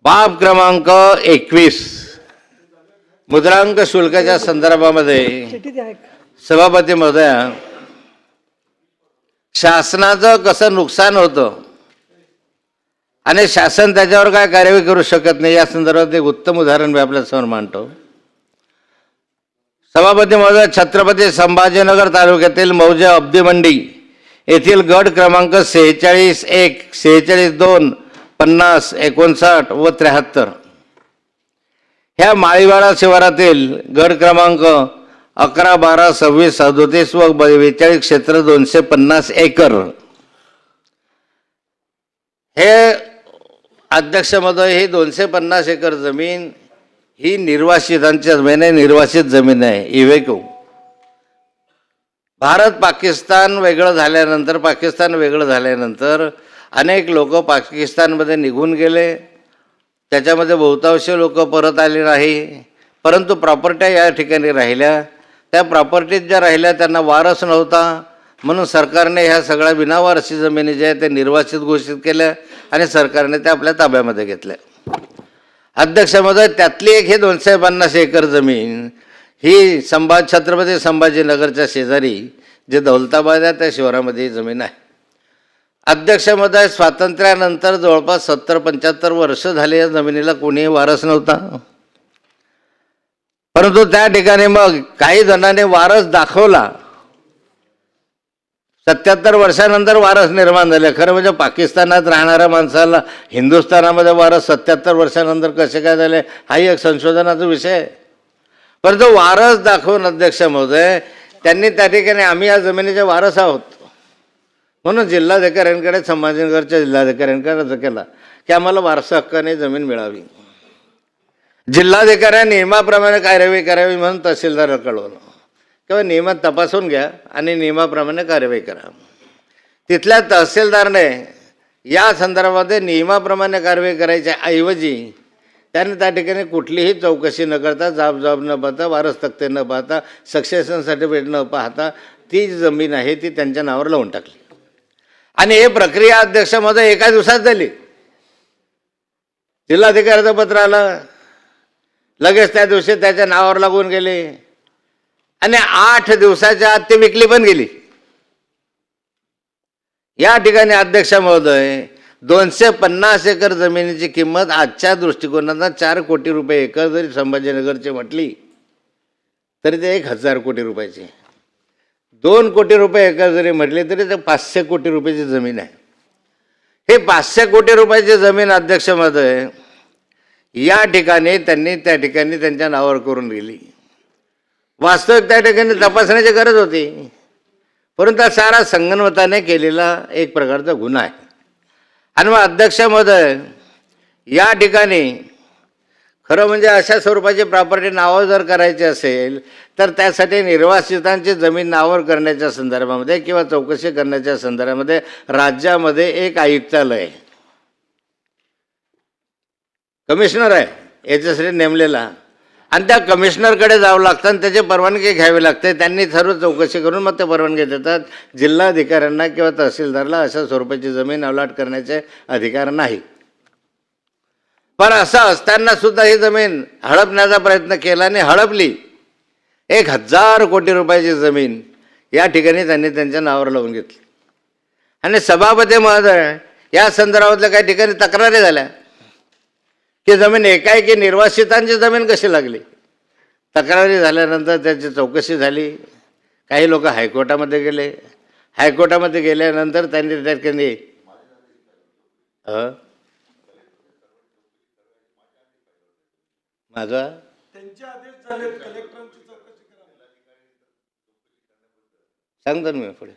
बाब क्रमांक 21 मुद्रांक शुल्काच्या संदर्भामध्ये सभापती महोदया, शासनाचं कसं नुकसान होतं आणि शासन त्याच्यावर काय कार्यवाही करू शकत नाही या संदर्भात एक उत्तम उदाहरण मी आपल्या समोर मांडतो. सभापती महोदय, छत्रपती संभाजीनगर तालुक्यातील मौजे अब्दी मंडी येथील गट क्रमांक 46-1, 46-2, 50, 59 व 73 ह्या माळीवाडा शिवारातील गट क्रमांक 11, 12, 26, 37 व 42 क्षेत्र 250 एकर हे अध्यक्ष महोदय, ही 250 एकर जमीन ही निर्वासितांची जमीन आहे, निर्वासित जमीन आहे. इवेको भारत पाकिस्तान वेगळं झाल्यानंतर अनेक लोक पाकिस्तानमध्ये निघून गेले. त्याच्यामध्ये बहुतांश लोक परत आले नाही, परंतु प्रॉपर्ट्या या ठिकाणी राहिल्या. त्या प्रॉपर्टीत ज्या राहिल्या त्यांना वारस नव्हता, म्हणून सरकारने ह्या सगळ्या बिनावारसी जमिनी ज्या आहेत त्या निर्वासित घोषित केल्या आणि सरकारने त्या आपल्या ताब्यामध्ये घेतल्या. अध्यक्ष महोदय, त्यातली एक हे 250 एकर जमीन ही छत्रपती संभाजीनगरच्या शेजारी जे दौलताबाद आहे त्या शिवारामध्ये ही जमीन आहे. अध्यक्ष महोदय, स्वातंत्र्यानंतर जवळपास 70-75 वर्ष झाले या जमिनीला कोणीही वारस नव्हता, परंतु त्या ठिकाणी मग काही जणांनी वारस दाखवला. 77 वर्षानंतर वारस निर्माण झाले. खरं म्हणजे पाकिस्तानात राहणाऱ्या माणसाला हिंदुस्थानामध्ये वारस 77 वर्षानंतर कसे काय झाले हाही एक संशोधनाचा विषय आहे. परंतु वारस दाखवून अध्यक्ष महोदय त्यांनी त्या ठिकाणी आम्ही या जमिनीचे वारस आहोत म्हणून जिल्हाधिकाऱ्यांकडे, संभाजीनगरच्या जिल्हाधिकाऱ्यांकडे अर्ज केला की आम्हाला वारसा हक्काने जमीन मिळावी. जिल्हाधिकाऱ्यांनी नियमाप्रमाणे कार्यवाही करावी म्हणून तहसीलदाराला कळवलं किंवा नियमात तपासून घ्या आणि नियमाप्रमाणे कार्यवाही करा. तिथल्या तहसीलदारने या संदर्भामध्ये नियमाप्रमाणे कारवाई करायच्या ऐवजी त्याने त्या ठिकाणी कुठलीही चौकशी न करता, जाब न पाहता, वारस तक्ते न पाहता, सक्सेशन सर्टिफिकेट न पाहता ती जमीन आहे ती त्यांच्या नावावर लावून टाकली. आणि हे प्रक्रिया अध्यक्ष महोदय एका दिवसात झाली. जिल्हाधिकाऱ्याचं पत्र आलं, लगेच त्या दिवशी त्याच्या नावावर लागून गेले आणि 8 दिवसाच्या आत ती विकली पण गेली. या ठिकाणी अध्यक्ष महोदय 250 एकर जमिनीची किंमत आजच्या दृष्टिकोनात 4 कोटी रुपये एकर जरी संभाजीनगरची म्हटली तरी ते 1000 कोटी रुपयाची, 2 कोटी रुपये एकर जरी म्हटली तरी ते 500 कोटी रुपयाची जमीन आहे. हे 500 कोटी रुपयाची जमीन अध्यक्ष महोदय या ठिकाणी त्यांनी त्यांच्या नावावर करून दिली. वास्तविक त्या ठिकाणी तपासण्याची गरज होती, परंतु सारा संगनमताने केलेला एक प्रकारचा गुन्हा आहे. आणि मग अध्यक्ष महोदय या ठिकाणी खरं म्हणजे अशा स्वरूपाची प्रॉपर्टी नावावर जर करायची असेल तर त्यासाठी निर्वासितांची जमीन नावावर करण्याच्या संदर्भामध्ये किंवा चौकशी करण्याच्या संदर्भामध्ये राज्यामध्ये एक आयुक्तालय कमिशनर आहे याच्यासाठी नेमलेला, आणि त्या कमिशनरकडे जावं लागतं आणि त्याची परवानगी घ्यावी लागते. त्यांनी सर्व चौकशी करून मग ते परवानगी देतात. जिल्हाधिकाऱ्यांना किंवा तहसीलदारला अशा स्वरूपाची जमीन अलॉट करण्याचे अधिकार नाही. पण असं असताना सुद्धा ही जमीन हडपण्याचा प्रयत्न केला आणि हडपली. 1000 कोटी रुपयाची जमीन या ठिकाणी त्यांनी त्यांच्या नावावर लावून घेतली. आणि सभापती महोदय या संदर्भातल्या काही ठिकाणी तक्रारी झाल्या की जमीन एकाएकी निर्वासितांची जमीन कशी लागली. तक्रारी झाल्यानंतर त्याची चौकशी झाली. काही लोक हायकोर्टामध्ये गेले. हायकोर्टामध्ये गेल्यानंतर त्यांनी त्या ठिकाणी माझा सांगतो मी पुढे,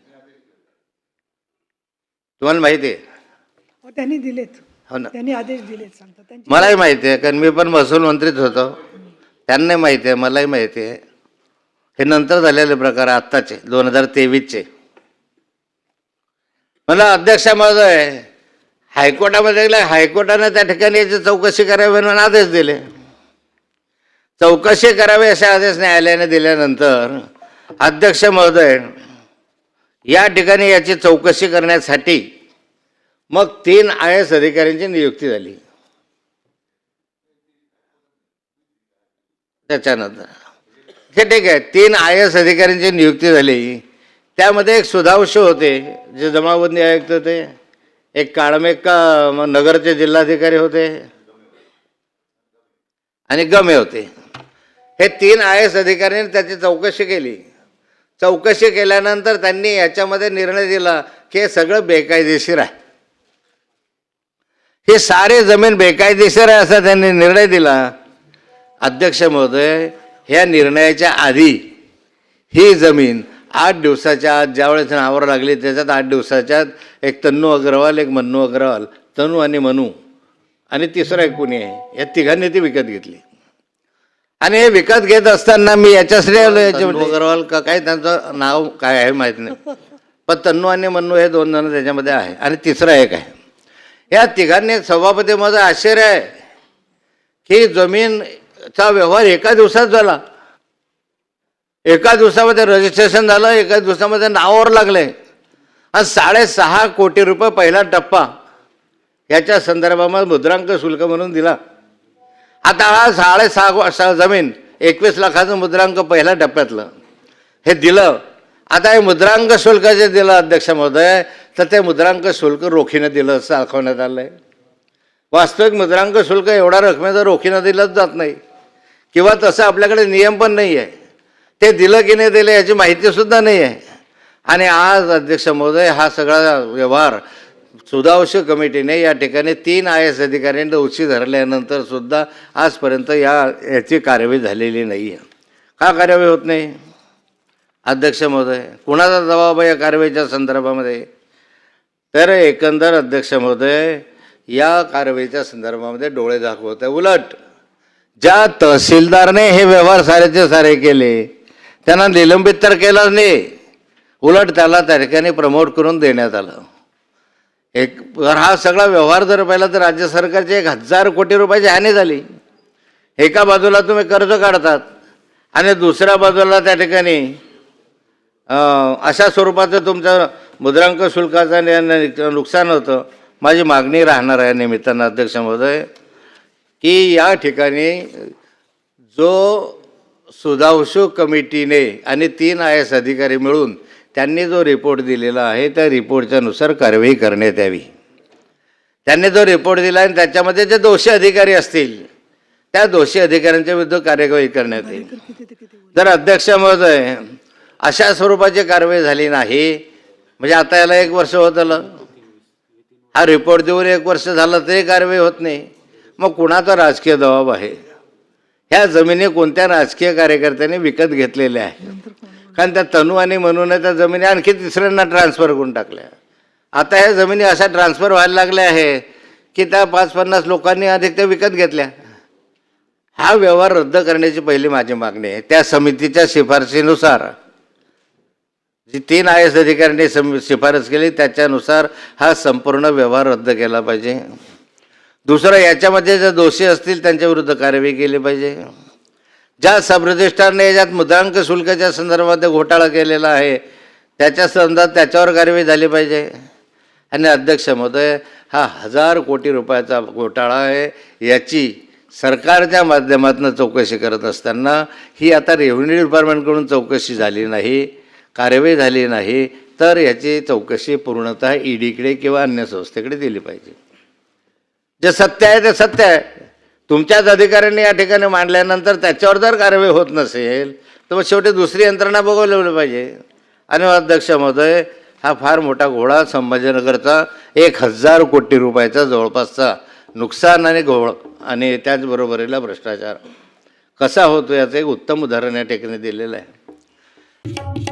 तुम्हाला माहिती आहे त्यांनी दिलेत. हो ना, त्यांनी आदेश दिलेत सांगतात. मलाही माहिती आहे कारण मी पण महसूल मंत्रीच होतो. त्यांनाही माहिती आहे, मलाही माहिती आहे. हे नंतर झालेले प्रकार आत्ताचे 2023चे. मला अध्यक्ष महोदय हायकोर्टामध्ये गेले. हायकोर्टाने त्या ठिकाणी याची चौकशी करावी म्हणून आदेश दिले. चौकशी करावी असे आदेश न्यायालयाने दिल्यानंतर अध्यक्ष महोदय या ठिकाणी याची चौकशी करण्यासाठी मग 3 IAS अधिकाऱ्यांची नियुक्ती झाली. त्याच्यानंतर हे ठीक आहे, 3 IAS अधिकाऱ्यांची नियुक्ती झाली. त्यामध्ये एक सुधांशु होते जे जमाबंदी आयुक्त होते, एक काळमेघ का नगरचे जिल्हाधिकारी होते आणि गमे होते. हे 3 IAS अधिकाऱ्यांनी त्याची चौकशी केली. चौकशी केल्यानंतर त्यांनी याच्यामध्ये निर्णय दिला की हे सगळं बेकायदेशीर आहे, हे सारे जमीन बेकायदेशीर आहे असा त्यांनी निर्णय दिला. अध्यक्ष महोदय, ह्या निर्णयाच्या आधी ही जमीन 8 दिवसाच्या आत ज्यावेळेस नावावर लागली त्याच्यात 8 दिवसाच्या आत एक तन्नू अग्रवाल, एक मन्नू अग्रवाल, तनू आणि मनू आणि तिसरा एक कोणी आहे, या तिघांनी ती विकत घेतली. आणि हे विकत घेत असताना मी याच्यासाठी अग्रवाल का काय त्यांचं नाव काय आहे माहीत नाही, पण तन्नू आणि मन्नू हे 2 जण त्याच्यामध्ये आहे आणि तिसरा एक आहे. या तिघांनी सभापतीमध्ये आश्चर्य आहे की जमीनचा व्यवहार एका दिवसात झाला, एका दिवसामध्ये रजिस्ट्रेशन झालं, एका दिवसामध्ये नावावर लागले आणि 6.5 कोटी रुपये पहिला टप्पा याच्या संदर्भामध्ये मुद्रांक शुल्क म्हणून दिला. आता हा 6.5 जमीन 21 लाखाचं मुद्रांक पहिल्या टप्प्यातलं हे दिलं. आता हे मुद्रांक शुल्क जे दिलं अध्यक्ष महोदय, तर ते मुद्रांक शुल्क रोखीनं दिलं असं दाखवण्यात आलं आहे. वास्तविक मुद्रांक शुल्क एवढा रकमेचं रोखीनं दिलंच जात नाही किंवा तसं आपल्याकडे नियम पण नाही आहे. ते दिलं की नाही दिलं याची माहितीसुद्धा नाही आहे. आणि आज अध्यक्ष महोदय हा सगळा व्यवहार सुधांशु कमिटीने या ठिकाणी 3 IAS अधिकाऱ्यांनी दोषी धरल्यानंतर सुद्धा आजपर्यंत याची कार्यवाही झालेली नाही आहे. का कार्यवाही होत नाही अध्यक्ष महोदय? कुणाचा जबाब आहे या कारवाईच्या संदर्भामध्ये? तर एकंदर अध्यक्ष महोदय या कारवाईच्या संदर्भामध्ये डोळे दाखवत आहे. उलट ज्या तहसीलदारने हे व्यवहार सारेचे सारे केले त्यांना निलंबित तर केलंच नाही, उलट त्याला त्या ठिकाणी प्रमोट करून देण्यात आलं. हा सगळा व्यवहार जर पाहिला तर राज्य सरकारची 1000 कोटी रुपयाची हानी झाली. एका बाजूला तुम्ही कर्ज काढतात आणि दुसऱ्या बाजूला त्या ठिकाणी अशा स्वरूपाचं तुमचं मुद्रांक शुल्काचं नुकसान होतं. माझी मागणी राहणार आहे निमित्तानं अध्यक्ष महोदय की या ठिकाणी जो सुधांशु कमिटीने आणि 3 IAS अधिकारी मिळून त्यांनी जो रिपोर्ट दिलेला आहे त्या रिपोर्टच्या नुसार कारवाई करण्यात यावी. त्यांनी जो रिपोर्ट दिला आणि त्याच्यामध्ये जे दोषी अधिकारी असतील त्या दोषी अधिकाऱ्यांच्या विरुद्ध कार्यवाही करण्यात येईल. जर अध्यक्ष महोदय अशा स्वरूपाची कारवाई झाली नाही म्हणजे आता याला 1 वर्ष होत आलं, हा रिपोर्ट देऊन 1 वर्ष झालं तरी कारवाई होत नाही, मग कुणाचा राजकीय दबाव आहे? ह्या जमिनी कोणत्या राजकीय कार्यकर्त्यांनी विकत घेतलेल्या आहेत? कारण त्या तनू आणि मनूने त्या जमिनी आणखी तिसऱ्यांना ट्रान्सफर करून टाकल्या. आता ह्या जमिनी अशा ट्रान्सफर व्हायला लागल्या आहे की त्या 5-50 लोकांनी अधिक त्या विकत घेतल्या. हा व्यवहार रद्द करण्याची पहिली माझी मागणी आहे. त्या समितीच्या शिफारशीनुसार जी 3 IAS अधिकाऱ्यांनी शिफारस केली त्याच्यानुसार हा संपूर्ण व्यवहार रद्द केला पाहिजे. दुसरं, याच्यामध्ये जे दोषी असतील त्यांच्या विरुद्ध कार्यवाही केली पाहिजे. ज्या सब रजिस्ट्रारने याच्यात मुद्रांक शुल्काच्या संदर्भात घोटाळा केलेला आहे त्याच्या संदर्भात त्याच्यावर कारवाई झाली पाहिजे. आणि अध्यक्ष महोदय हा 1000 कोटी रुपयाचा घोटाळा आहे, याची सरकारच्या माध्यमातून चौकशी करत असताना ही आता रेव्हेन्यू डिपार्टमेंटकडून चौकशी झाली नाही, कार्यवाही झाली नाही, तर याची चौकशी पूर्णतः EDकडे किंवा अन्य संस्थेकडे दिली पाहिजे. जे सत्य आहे ते सत्य आहे. तुमच्याच अधिकाऱ्यांनी या ठिकाणी मांडल्यानंतर त्याच्यावर जर कारवाई होत नसेल तर मग शेवटी दुसरी यंत्रणा बघवली पाहिजे. आणि अध्यक्ष महोदय हा फार मोठा घोडा संभाजीनगरचा 1000 कोटी रुपयाचा जवळपासचा नुकसान आणि घोळ आणि त्याचबरोबरीला भ्रष्टाचार कसा होतो याचं एक उत्तम उदाहरण या ठिकाणी दिलेलं आहे.